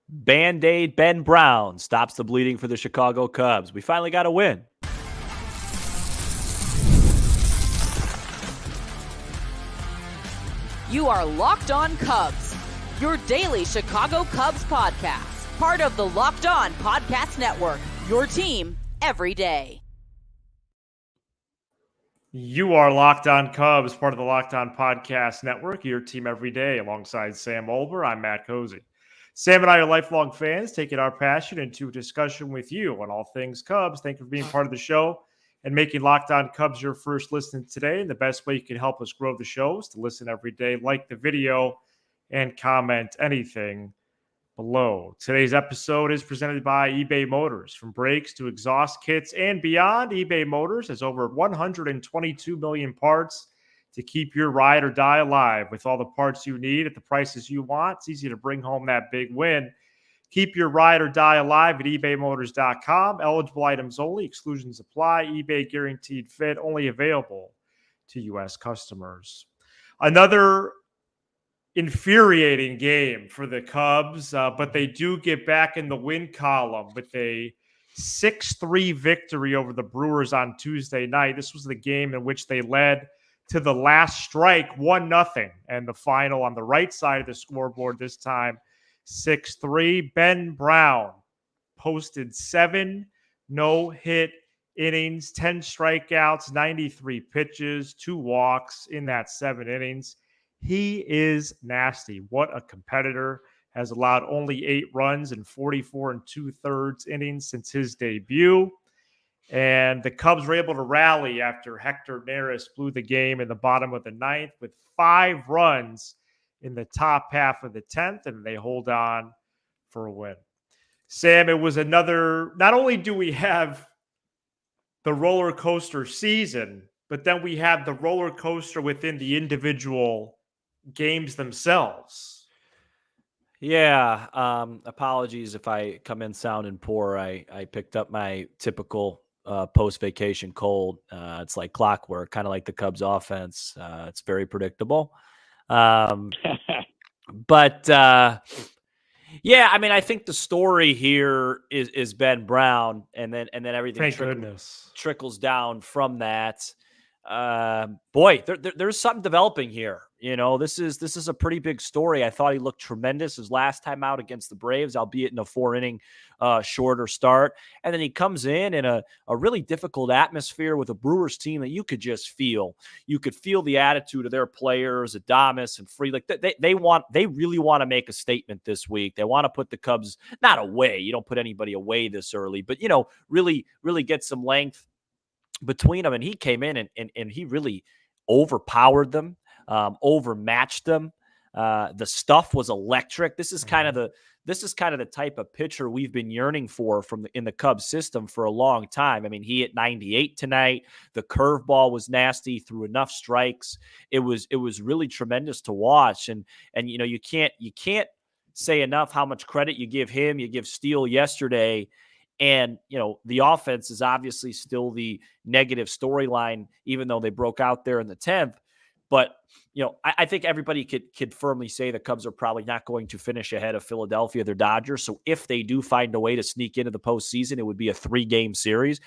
Band-Aid Ben Brown stops the bleeding for the Chicago Cubs. We finally got a win. You are Locked On Cubs, your daily Chicago Cubs podcast. Part of the Locked On Podcast Network, your team every day. You are Locked On Cubs, part of the Locked On Podcast Network, your team every day. Alongside Sam Olber, I'm Matt Cozy. Sam and I are lifelong fans, taking our passion into a discussion with you on all things Cubs. Thank you for being part of the show and making Locked On Cubs your first listen today. And the best way you can help us grow the show is to listen every day, like the video, and comment anything below. Today's episode is presented by eBay Motors. From brakes to exhaust kits and beyond, eBay Motors has over 122 million parts to keep your ride or die alive. With all the parts you need at the prices you want, it's easy to bring home that big win. Keep your ride or die alive at ebaymotors.com. Eligible items only. Exclusions apply. eBay guaranteed fit. Only available to U.S. customers. Another infuriating game for the Cubs, but they do get back in the win column with a 6-3 victory over the Brewers on Tuesday night. This was the game in which they led to the last strike, 1-0, and the final on the right side of the scoreboard this time, 6-3. Ben Brown posted 7 no-hit innings, 10 strikeouts, 93 pitches, 2 walks in that 7 innings. He is nasty. What a competitor. Has allowed only 8 runs in 44 2/3 innings since his debut. And the Cubs were able to rally after Hector Neris blew the game in the bottom of the 9th with 5 runs in the top half of the 10th, and they hold on for a win. Sam, it was another, not only do we have the roller coaster season, but then we have the roller coaster within the individual games themselves. Yeah, apologies if I come in sounding poor. I picked up my typical post-vacation cold. It's like clockwork, kind of like the Cubs offense. It's very predictable. But yeah, I mean, I think the story here is Ben Brown, and then everything trickles down from that. Boy, there's something developing here. You know, this is a pretty big story. I thought he looked tremendous his last time out against the Braves, albeit in a 4-inning shorter start. And then he comes in a really difficult atmosphere with a Brewers team that you could just feel. You could feel the attitude of their players, Adames and Free. Like they really want to make a statement this week. They want to put the Cubs not away. You don't put anybody away this early, but you know, really get some length between them. And he came in and he really overpowered them. Overmatched them. The stuff was electric. This is kind of the type of pitcher we've been yearning for in the Cubs system for a long time. I mean, he hit 98 tonight. The curveball was nasty, threw enough strikes. It was really tremendous to watch. And you know, you can't say enough how much credit you give him. You give Steele yesterday. And, you know, the offense is obviously still the negative storyline, even though they broke out there in the 10th. But, you know, I think everybody could firmly say the Cubs are probably not going to finish ahead of Philadelphia, their Dodgers. So if they do find a way to sneak into the postseason, it would be a 3-game series.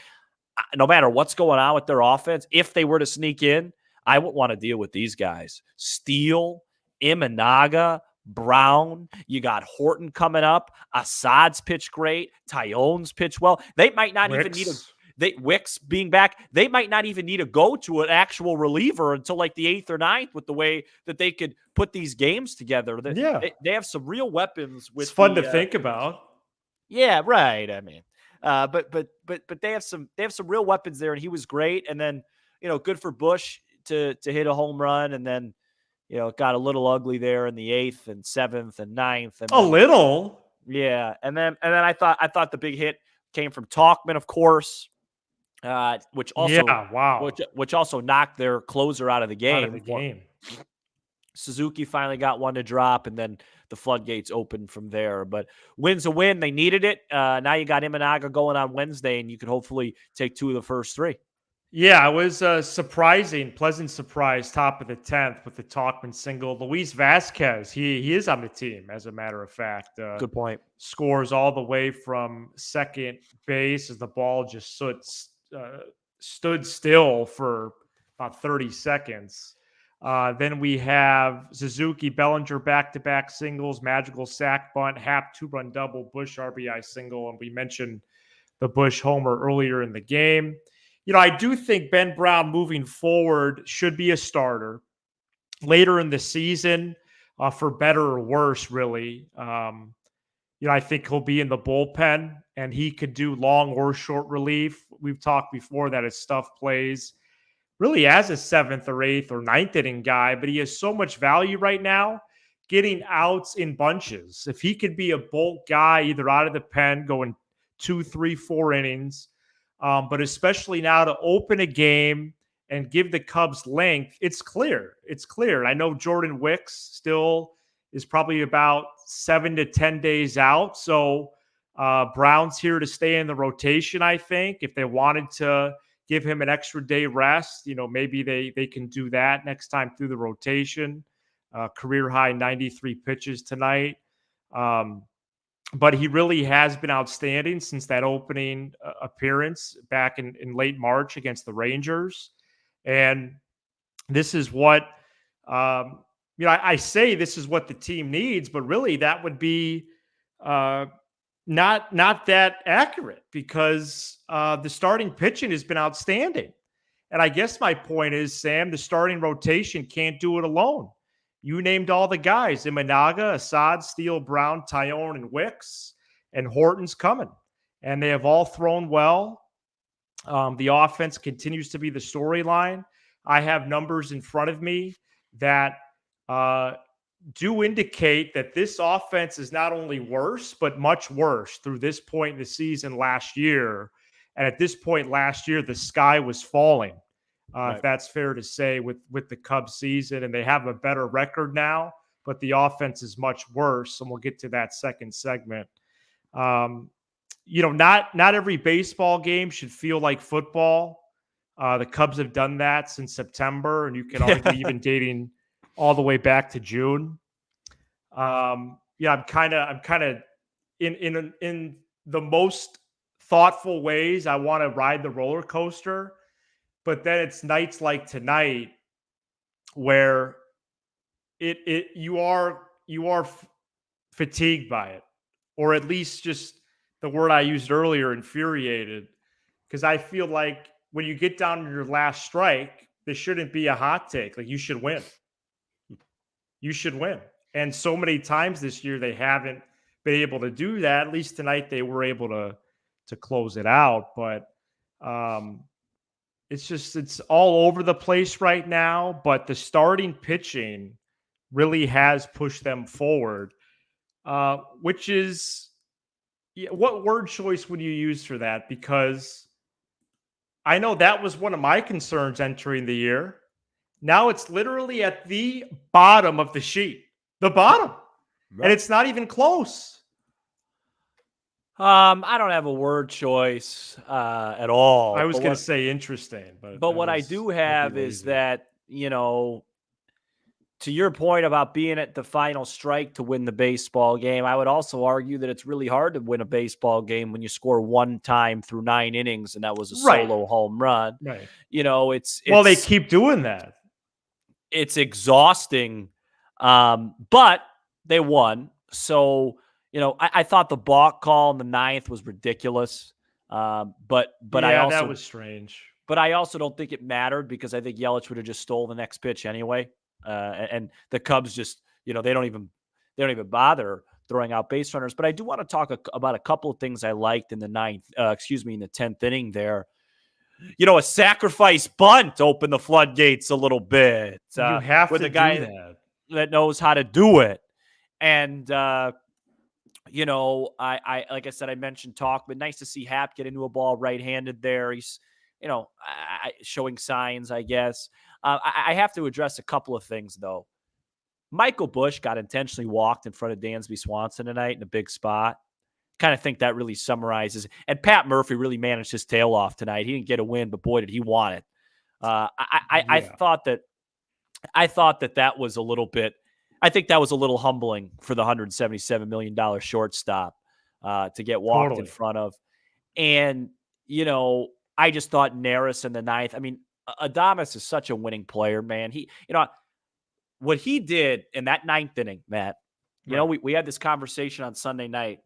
No matter what's going on with their offense, if they were to sneak in, I wouldn't want to deal with these guys. Steele, Imanaga, Brown, you got Horton coming up. Assad's pitched great. Tyone's pitched well. They might not even need Wicks being back, they might not even need to go to an actual reliever until like the 8th or 9th with the way that they could put these games together. They have some real weapons. It's fun to think about. Yeah, right. I mean, but they have some real weapons there, and he was great. And then, you know, good for Bush to hit a home run, and then, you know, it got a little ugly there in the 8th and 7th and 9th. And a little, yeah. And then I thought the big hit came from Talkman, of course. Which also knocked their closer out of the game. Suzuki finally got one to drop, and then the floodgates opened from there. But win's a win. They needed it. Now you got Imanaga going on Wednesday, and you could hopefully take 2 of the first 3. Yeah, it was a pleasant surprise, top of the 10th with the Talkman single. Luis Vasquez, he is on the team, as a matter of fact. Good point. Scores all the way from second base as the ball just stood still for about 30 seconds. Then we have Suzuki, Bellinger back-to-back singles, magical sack bunt, Happ 2-run double, Bush RBI single, and we mentioned the Bush homer earlier in the game. I do think Ben Brown moving forward should be a starter later in the season, for better or worse, really. I think he'll be in the bullpen and he could do long or short relief. We've talked before that his stuff plays really as a 7th or 8th or 9th inning guy, but he has so much value right now getting outs in bunches. If he could be a bulk guy, either out of the pen going 2, 3, 4 innings, but especially now to open a game and give the Cubs length, it's clear. It's clear. I know Jordan Wicks still is probably about 7 to 10 days out. So Brown's here to stay in the rotation, I think. If they wanted to give him an extra day rest, maybe they can do that next time through the rotation. Career high 93 pitches tonight. But he really has been outstanding since that opening appearance back in late March against the Rangers. And this is what, I say this is what the team needs, but really that would be not that accurate because the starting pitching has been outstanding. And I guess my point is, Sam, the starting rotation can't do it alone. You named all the guys: Imanaga, Assad, Steele, Brown, Tyone, and Wicks, and Horton's coming. And they have all thrown well. The offense continues to be the storyline. I have numbers in front of me that do indicate that this offense is not only worse, but much worse through this point in the season last year. And at this point last year, the sky was falling. Right. If that's fair to say, with the Cubs season, and they have a better record now, but the offense is much worse. And we'll get to that second segment. Not every baseball game should feel like football. The Cubs have done that since September, and you can argue even dating all the way back to June. I'm kind of in the most thoughtful ways. I want to ride the roller coaster. But then it's nights like tonight where you are fatigued by it, or at least just the word I used earlier, infuriated, because I feel like when you get down to your last strike, this shouldn't be a hot take. Like, you should win. You should win. And so many times this year they haven't been able to do that. At least tonight they were able to close it out, but it's all over the place right now, but the starting pitching really has pushed them forward, which is, what word choice would you use for that? Because I know that was one of my concerns entering the year. Now it's literally at the bottom of the sheet, the bottom, right. And it's not even close. I don't have a word choice at all. I was going to say interesting, but what I do have is that, to your point about being at the final strike to win the baseball game, I would also argue that it's really hard to win a baseball game when you score one time through 9 innings, and that was a solo home run. Right. It's well, they keep doing that. It's exhausting, but they won. So, I thought the balk call in the 9th was ridiculous. But I also, that was strange. But I also don't think it mattered because I think Yelich would have just stole the next pitch anyway. And the Cubs just, they don't even bother throwing out base runners. But I do want to talk about a couple of things I liked in the 10th inning there. A sacrifice bunt opened the floodgates a little bit. You have with to a guy do that. that knows how to do it. And, I like I said, I mentioned talk, but nice to see Happ get into a ball right-handed there. He's, showing signs, I guess. I have to address a couple of things, though. Michael Bush got intentionally walked in front of Dansby Swanson tonight in a big spot. kind of think that really summarizes. And Pat Murphy really managed his tail off tonight. He didn't get a win, but boy, did he want it. I thought that was a little bit. I think that was a little humbling for the $177 million shortstop to get walked in front of. And I just thought Neris in the ninth. I mean, Adames is such a winning player, man. What he did in that ninth inning, Matt. We had this conversation on Sunday night.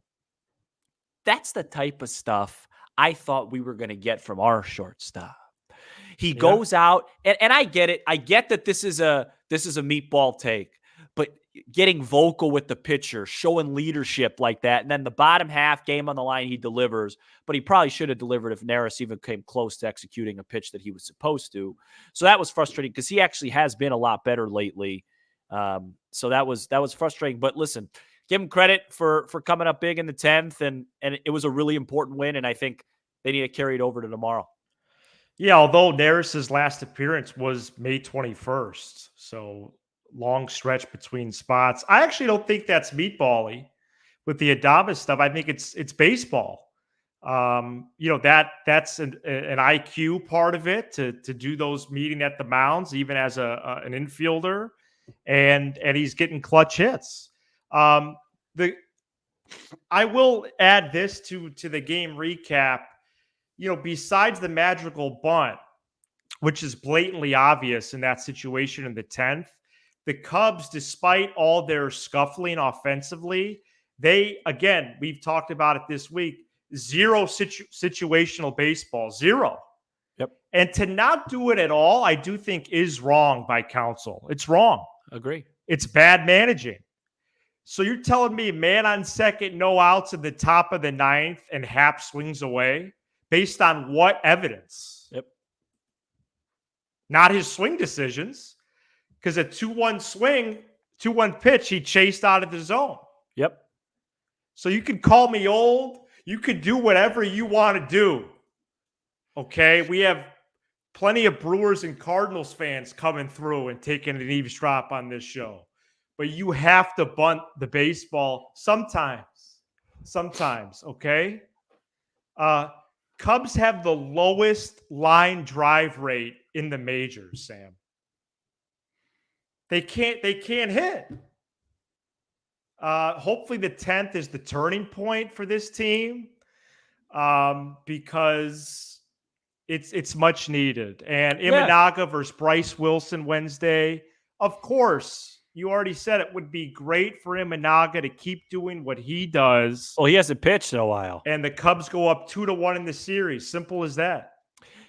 That's the type of stuff I thought we were going to get from our shortstop. He goes out, and I get it. I get that this is a meatball take, but getting vocal with the pitcher, showing leadership like that, and then the bottom half, game on the line, he delivers. But he probably should have delivered if Neris even came close to executing a pitch that he was supposed to. So that was frustrating because he actually has been a lot better lately. So that was frustrating. But listen, give him credit for coming up big in the 10th, and it was a really important win, and I think they need to carry it over to tomorrow. Yeah, although Neris's last appearance was May 21st, so long stretch between spots. I actually don't think that's meatball-y with the Adames stuff. I think it's baseball. That's an IQ part of it to do those meeting at the mounds, even as an infielder, and he's getting clutch hits. I will add this to the game recap. Besides the magical bunt, which is blatantly obvious in that situation in the 10th, the Cubs, despite all their scuffling offensively, we've talked about it this week, zero situational baseball, zero. Yep. And to not do it at all, I do think is wrong by Counsell. It's wrong. Agree. It's bad managing. So you're telling me man on second, no outs at the top of the ninth, and Happ swings away? Based on what evidence? Yep. Not his swing decisions, because a 2-1 swing, 2-1 pitch, he chased out of the zone. Yep. So you can call me old. You could do whatever you want to do. Okay? We have plenty of Brewers and Cardinals fans coming through and taking an eavesdrop on this show. But you have to bunt the baseball sometimes. Sometimes, okay? Cubs have the lowest line drive rate in the majors, Sam. They can't hit. Hopefully the 10th is the turning point for this team because it's much needed. And Imanaga versus Bryce Wilson Wednesday. Of course, you already said it would be great for Imanaga to keep doing what he does. Well, he hasn't pitched in a while. And the Cubs go up 2-1 in the series. Simple as that.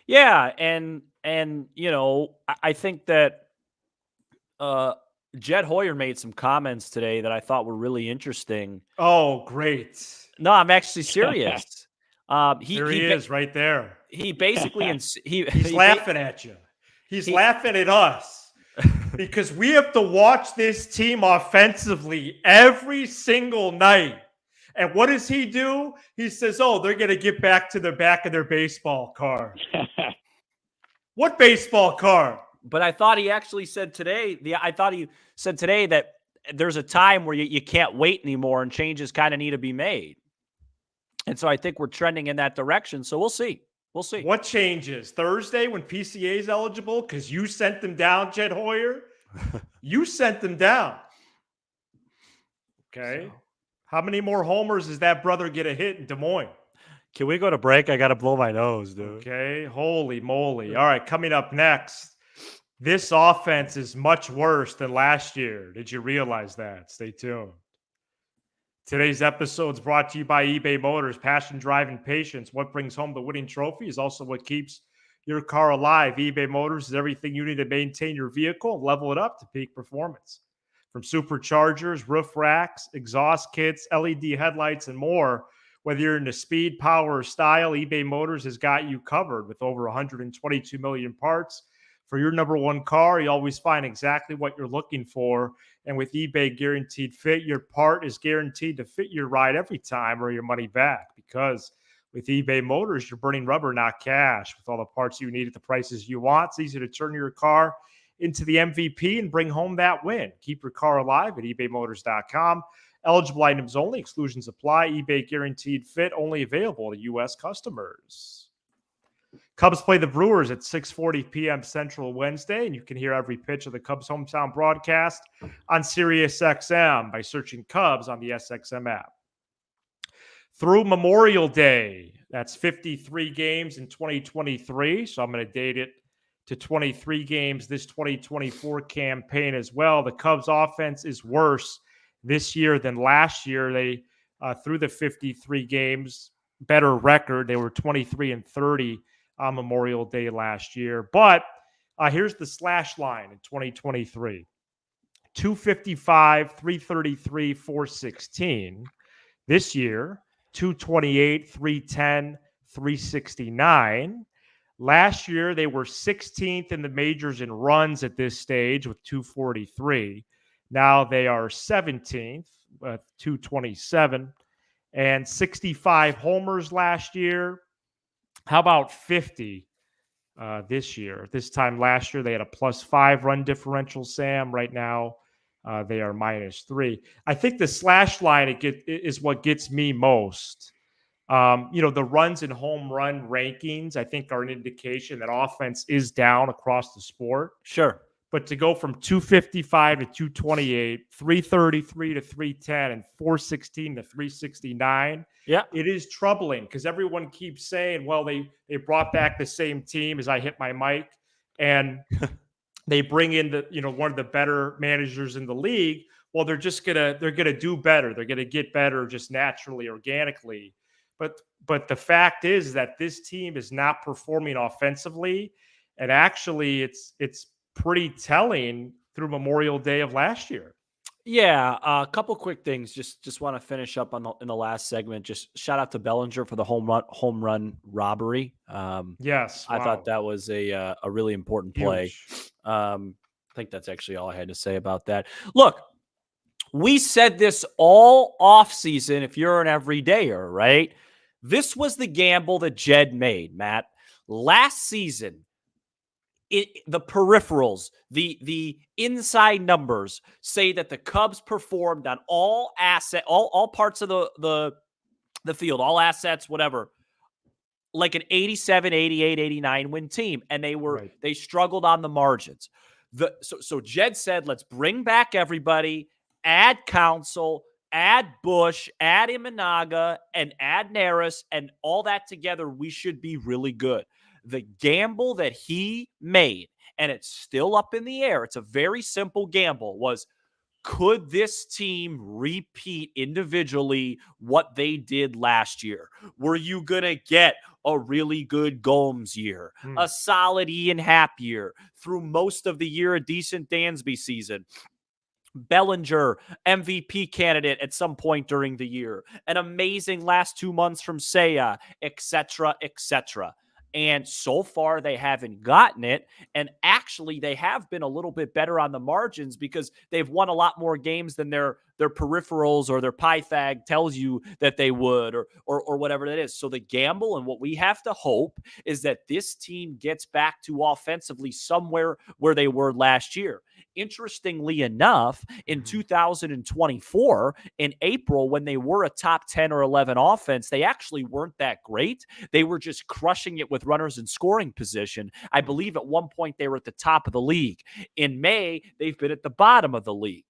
Yeah, and I think that Jed Hoyer made some comments today that I thought were really interesting. Oh, great. No, I'm actually serious. He is right there. He basically he's laughing at you. He's laughing at us. Because we have to watch this team offensively every single night. And what does he do? He says, they're going to get back to the back of their baseball card. What baseball card? But I thought he actually said today, that there's a time where you can't wait anymore and changes kind of need to be made. And so I think we're trending in that direction. So we'll see. We'll see. What changes? Thursday when PCA is eligible? Because you sent them down, Jed Hoyer. You sent them down. Okay. So. How many more homers does that brother get a hit in Des Moines? Can we go to break? I got to blow my nose, dude. Okay. Holy moly. All right. Coming up next, this offense is much worse than last year. Did you realize that? Stay tuned. Today's episode is brought to you by eBay Motors. Passion, drive, and patience. What brings home the winning trophy is also what keeps your car alive. eBay Motors is everything you need to maintain your vehicle and level it up to peak performance. From superchargers, roof racks, exhaust kits, LED headlights, and more. Whether you're into speed, power, or style, eBay Motors has got you covered with over 122 million parts. For your number one car, you always find exactly what you're looking for. And with eBay Guaranteed Fit, your part is guaranteed to fit your ride every time or your money back. Because with eBay Motors, you're burning rubber, not cash. With all the parts you need at the prices you want, it's easy to turn your car into the MVP and bring home that win. Keep your car alive at ebaymotors.com. Eligible items only. Exclusions apply. eBay guaranteed fit. Only available to U.S. customers. Cubs play the Brewers at 6:40 p.m. Central Wednesday, and you can hear every pitch of the Cubs hometown broadcast on SiriusXM by searching Cubs on the SXM app. Through Memorial Day, that's 53 games in 2023, so I'm going to date it to 23 games this 2024 campaign as well. The Cubs offense is worse this year than last year. They, through the 53 games, better record. They were 23-30 on Memorial Day last year. But here's the slash line in 2023. 255, 333, 416. This year, 228, 310, 369. Last year, they were 16th in the majors in runs at this stage with 243. Now they are 17th with 227 and 65 homers last year. How about 50 this year? This time last year, they had a +5 run differential, Sam. Right now, they are -3. I think the slash line is what gets me most. The runs and home run rankings, I think, are an indication that offense is down across the sport. Sure. But to go from 255 to 228, 333 to 310, and 416 to 369, it is troubling because everyone keeps saying, well, they brought back the same team as I hit my mic, and they bring in one of the better managers in the league. Well, they're gonna do better. They're gonna get better just naturally, organically. But the fact is that this team is not performing offensively, and actually, it's pretty telling through Memorial Day of last year. Yeah, a couple quick things. Just want to finish up in the last segment. Just shout out to Bellinger for the home run robbery. Yes, I thought that was a really important play. I think that's actually all I had to say about that. Look, we said this all offseason. If you're an everydayer, right? This was the gamble that Jed made, Matt. Last season, the peripherals, the inside numbers say that the Cubs performed on all parts of the field, all assets, whatever, like an 87, 88, 89 win team. And they struggled on the margins. So Jed said, let's bring back everybody, add Counsell, add Bush, add Imanaga, and add Neris, and all that together, we should be really good. The gamble that he made, and it's still up in the air, it's a very simple gamble, was could this team repeat individually what they did last year? Were you going to get a really good Gomes year, a solid Ian Happ year, through most of the year, a decent Dansby season? Bellinger, MVP candidate at some point during the year, an amazing last 2 months from Seiya, etc., etc. And so far, they haven't gotten it. And actually, they have been a little bit better on the margins because they've won a lot more games than their peripherals or their Pythag tells you that they would, or whatever that is. So the gamble and what we have to hope is that this team gets back to offensively somewhere where they were last year. Interestingly enough, in 2024, in April, when they were a top 10 or 11 offense, they actually weren't that great. They were just crushing it with runners in scoring position. I believe at one point they were at the top of the league. In May, they've been at the bottom of the league.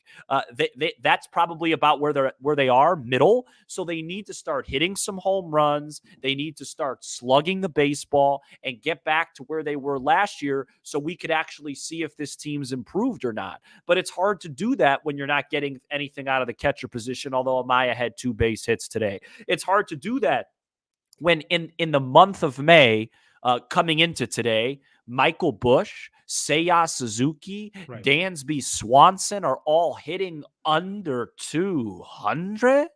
That's probably about where they are, middle. So they need to start hitting some home runs. They need to start slugging the baseball and get back to where they were last year so we could actually see if this team's improved or not. But it's hard to do that when you're not getting anything out of the catcher position, although Amaya had 2 base hits today. It's hard to do that when in the month of May, coming into today, Michael Bush, Seiya Suzuki, Dansby Swanson are all hitting under 200.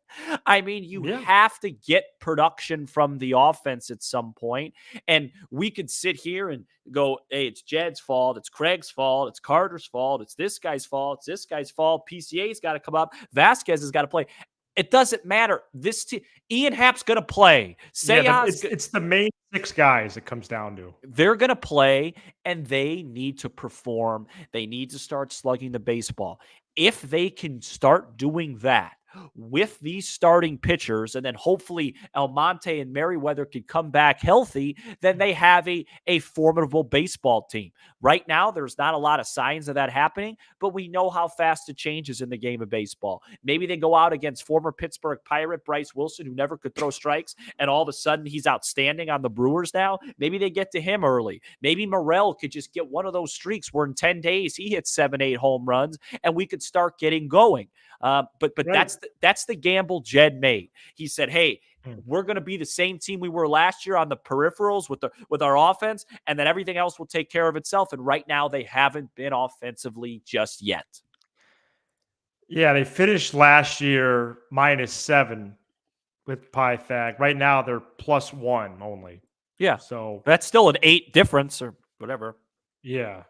I mean, you have to get production from the offense at some point. And we could sit here and go, hey, it's Jed's fault. It's Craig's fault. It's Carter's fault. It's this guy's fault. It's this guy's fault. PCA's got to come up. Vasquez has got to play. It doesn't matter. This team, Ian Happ's going to play. It's the main 6 guys it comes down to. They're going to play, and they need to perform. They need to start slugging the baseball. If they can start doing that, with these starting pitchers, and then hopefully Almonte and Merriweather could come back healthy, then they have a formidable baseball team. Right now, there's not a lot of signs of that happening, but we know how fast it changes in the game of baseball. Maybe they go out against former Pittsburgh Pirate Bryce Wilson, who never could throw strikes, and all of a sudden he's outstanding on the Brewers now. Maybe they get to him early. Maybe Morel could just get one of those streaks where in 10 days he hits 7-8 home runs, and we could start getting going. But right. That's the gamble Jed made. He said, hey, we're going to be the same team we were last year on the peripherals with our offense, and then everything else will take care of itself. And right now they haven't been offensively just yet. Yeah, they finished last year -7 with Pythag. Right now they're +1 only. Yeah. So that's still an 8 difference or whatever. Yeah.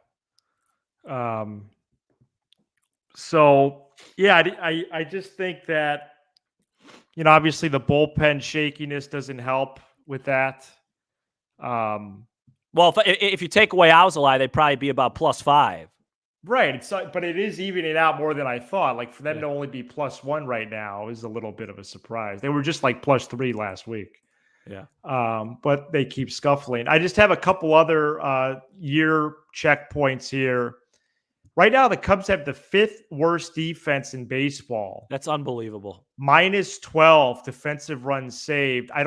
So yeah, I just think that, obviously the bullpen shakiness doesn't help with that. Well, if you take away Alzolay, they'd probably be about +5. Right. But it is evening out more than I thought. Like for them to only be +1 right now is a little bit of a surprise. They were just like +3 last week. Yeah. But they keep scuffling. I just have a couple other year checkpoints here. Right now, the Cubs have the 5th worst defense in baseball. That's unbelievable. -12 defensive runs saved. I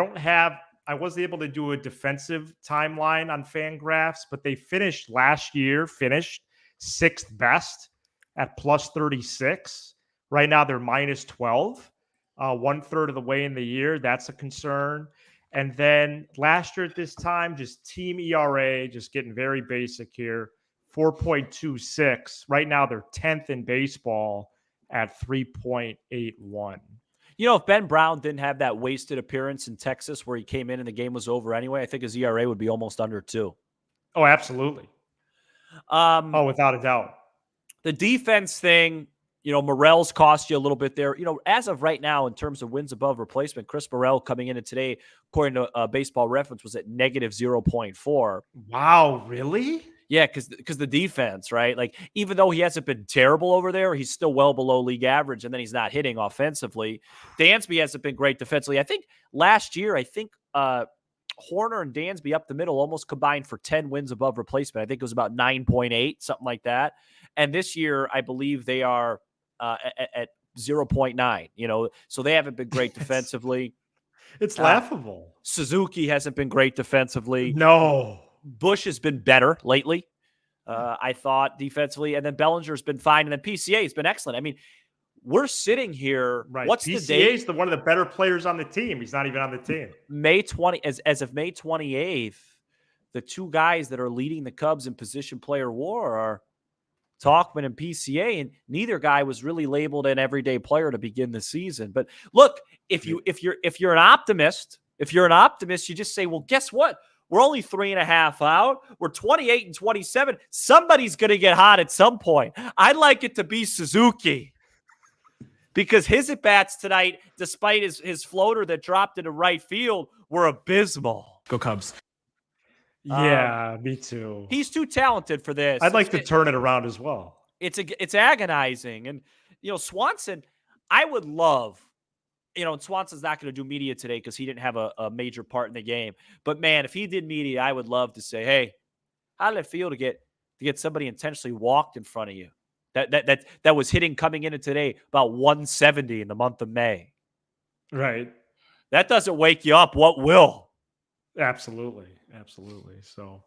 wasn't able to do a defensive timeline on Fangraphs, but they finished 6th best at +36. Right now, they're -12, 1/3 of the way in the year. That's a concern. And then last year at this time, just team ERA, just getting very basic here, 4.26. Right now, they're 10th in baseball at 3.81. If Ben Brown didn't have that wasted appearance in Texas where he came in and the game was over anyway, I think his ERA would be almost under 2. Oh, absolutely. Without a doubt. The defense thing, Morel's cost you a little bit there. As of right now, in terms of wins above replacement, Chris Morel coming in today, according to Baseball Reference, was at -0.4. Wow, really? Yeah, because the defense, right? Like, even though he hasn't been terrible over there, he's still well below league average, and then he's not hitting offensively. Dansby hasn't been great defensively. I think last year, Horner and Dansby up the middle almost combined for 10 wins above replacement. I think it was about 9.8, something like that. And this year, I believe they are at 0.9, so they haven't been great defensively. It's laughable. Suzuki hasn't been great defensively. No. Bush has been better lately, I thought, defensively. And then Bellinger's been fine. And then PCA has been excellent. I mean, we're sitting here. Right. What's PCA the date? is one of the better players on the team. He's not even on the team. As of May 28th, the two guys that are leading the Cubs in position player war are Tauchman and PCA, and neither guy was really labeled an everyday player to begin the season. But look, if you're an optimist, you just say, well, guess what? We're only 3.5 out. We're 28 and 27. Somebody's going to get hot at some point. I'd like it to be Suzuki because his at-bats tonight, despite his floater that dropped into right field, were abysmal. Go Cubs. Yeah, me too. He's too talented for this. I'd like to turn it around as well. It's agonizing. And, Swanson, I would love – and Swanson's not going to do media today because he didn't have a major part in the game. But, man, if he did media, I would love to say, hey, how did it feel to get somebody intentionally walked in front of you that was hitting coming into today about 170 in the month of May? Right. That doesn't wake you up. What will? Absolutely. So,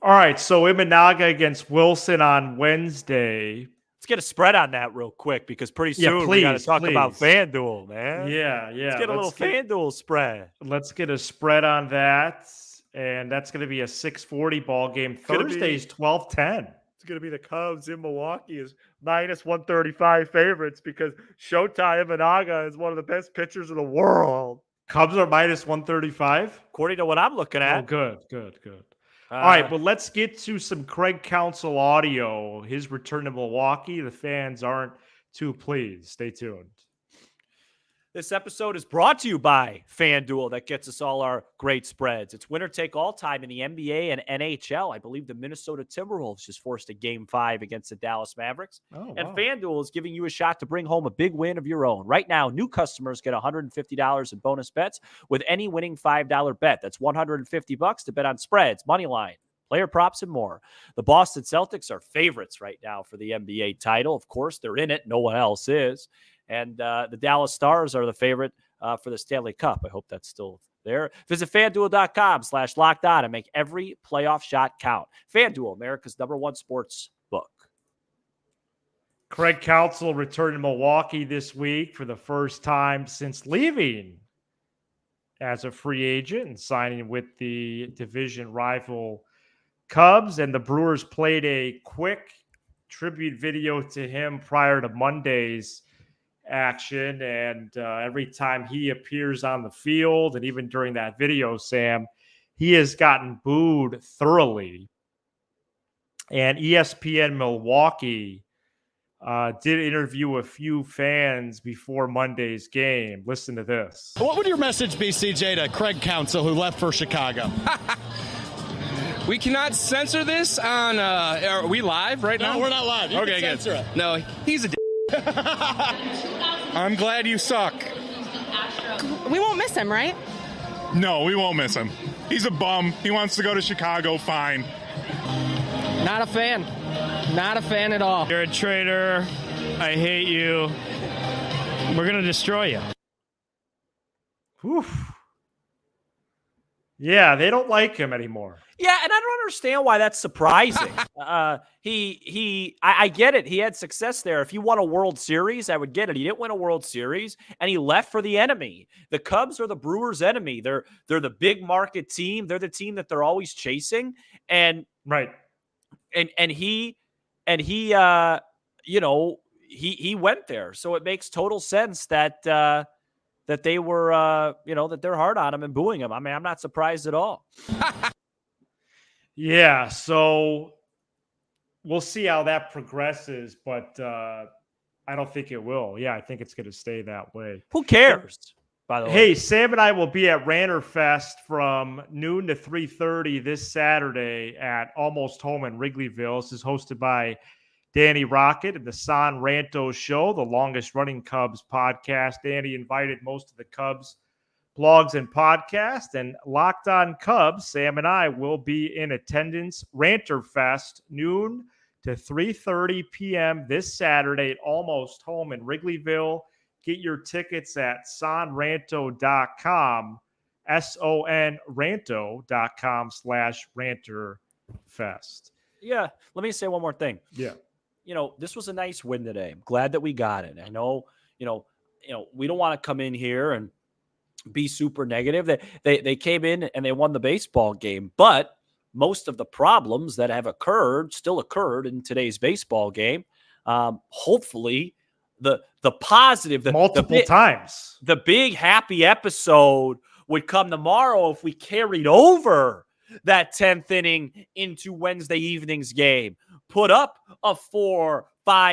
all right. So, Imanaga against Wilson on Wednesday. Let's get a spread on that real quick because pretty soon we got to talk about FanDuel, man. Yeah. Let's get a little FanDuel spread. Let's get a spread on that, and that's going to be a 640 ball game. Thursday's 12:10. It's going to be the Cubs in Milwaukee is -135 favorites because Shota Imanaga is one of the best pitchers in the world. Cubs are -135? According to what I'm looking at. Oh, good. All right, but let's get to some Craig Counsell audio. His return to Milwaukee. The fans aren't too pleased. Stay tuned. This episode is brought to you by FanDuel, that gets us all our great spreads. It's winner take all time in the NBA and NHL. I believe the Minnesota Timberwolves just forced a Game 5 against the Dallas Mavericks. And FanDuel is giving you a shot to bring home a big win of your own. Right now, new customers get $150 in bonus bets with any winning $5 bet. That's $150 to bet on spreads, money line, player props, and more. The Boston Celtics are favorites right now for the NBA title. Of course, they're in it. No one else is. And the Dallas Stars are the favorite for the Stanley Cup. I hope that's still there. Visit FanDuel.com/lockedon and make every playoff shot count. FanDuel, America's #1 sports book. Craig Counsell returned to Milwaukee this week for the first time since leaving as a free agent and signing with the division rival Cubs. And the Brewers played a quick tribute video to him prior to Monday's action, and every time he appears on the field, and even during that video, Sam, he has gotten booed thoroughly. And ESPN Milwaukee did interview a few fans before Monday's game. Listen to this. What would your message be, CJ, to Craig Counsell, who left for Chicago? We cannot censor this on. Are we live right now? No, we're not live. You okay, can censor it. No, he's a I'm glad you suck. We won't miss him, right? No, we won't miss him. He's a bum. He wants to go to Chicago. Fine. Not a fan. Not a fan at all. You're a traitor. I hate you. We're going to destroy you. Whew. Yeah, they don't like him anymore. Yeah, and I don't understand why that's surprising. I get it. He had success there. If he won a World Series, I would get it. He didn't win a World Series, and he left for the enemy. The Cubs are the Brewers' enemy. They're the big market team. They're the team that they're always chasing. And right. And he went there. So it makes total sense that they were, that they're hard on him and booing him. I mean, I'm not surprised at all. Yeah, so we'll see how that progresses, but I don't think it will. Yeah, I think it's going to stay that way. Who cares, by the way? Hey, Sam and I will be at Ranter Fest from noon to 3:30 this Saturday at Almost Home in Wrigleyville. This is hosted by Danny Rocket and the San Ranto Show, the longest-running Cubs podcast. Danny invited most of the Cubs blogs and podcasts, and Locked On Cubs, Sam and I will be in attendance. Ranter Fest, noon to 3:30 p.m. this Saturday at Almost Home in Wrigleyville. Get your tickets at sonranto.com, sonranto.com/ranterfest. Yeah, let me say one more thing. Yeah. This was a nice win today. I'm glad that we got it. I know, we don't want to come in here and be super negative. They came in and they won the baseball game, but most of the problems that have still occurred in today's baseball game. Hopefully the positive, multiple times, the big happy episode would come tomorrow if we carried over that 10th inning into Wednesday evening's game, put up a 4-5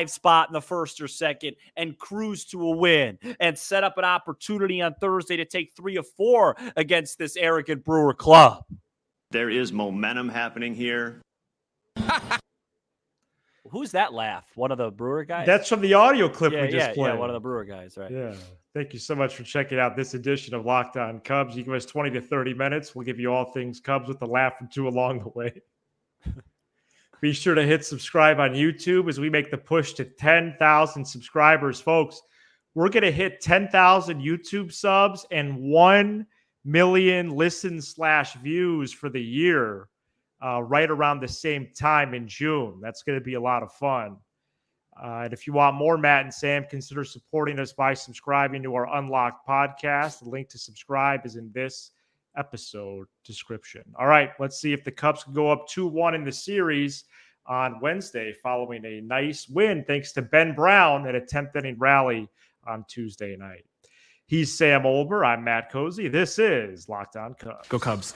spot in the first or second and cruise to a win and set up an opportunity on Thursday to take 3 of 4 against this arrogant Brewer club. There is momentum happening here. Who's that laugh? One of the Brewer guys? That's from the audio clip we just played. Yeah, one of the Brewer guys, right? Yeah. Thank you so much for checking out this edition of Locked On Cubs. You give us 20 to 30 minutes. We'll give you all things Cubs with a laugh or two along the way. Be sure to hit subscribe on YouTube as we make the push to 10,000 subscribers. Folks, we're going to hit 10,000 YouTube subs and 1 million listens/views for the year right around the same time in June. That's going to be a lot of fun. And if you want more Matt and Sam, consider supporting us by subscribing to our Unlocked podcast. The link to subscribe is in this episode description. All right, let's see if the Cubs can go up 2-1 in the series on Wednesday following a nice win thanks to Ben Brown at a 10th inning rally on Tuesday night. He's Sam Olber. I'm Matt Cozy. This is Locked On Cubs. Go Cubs.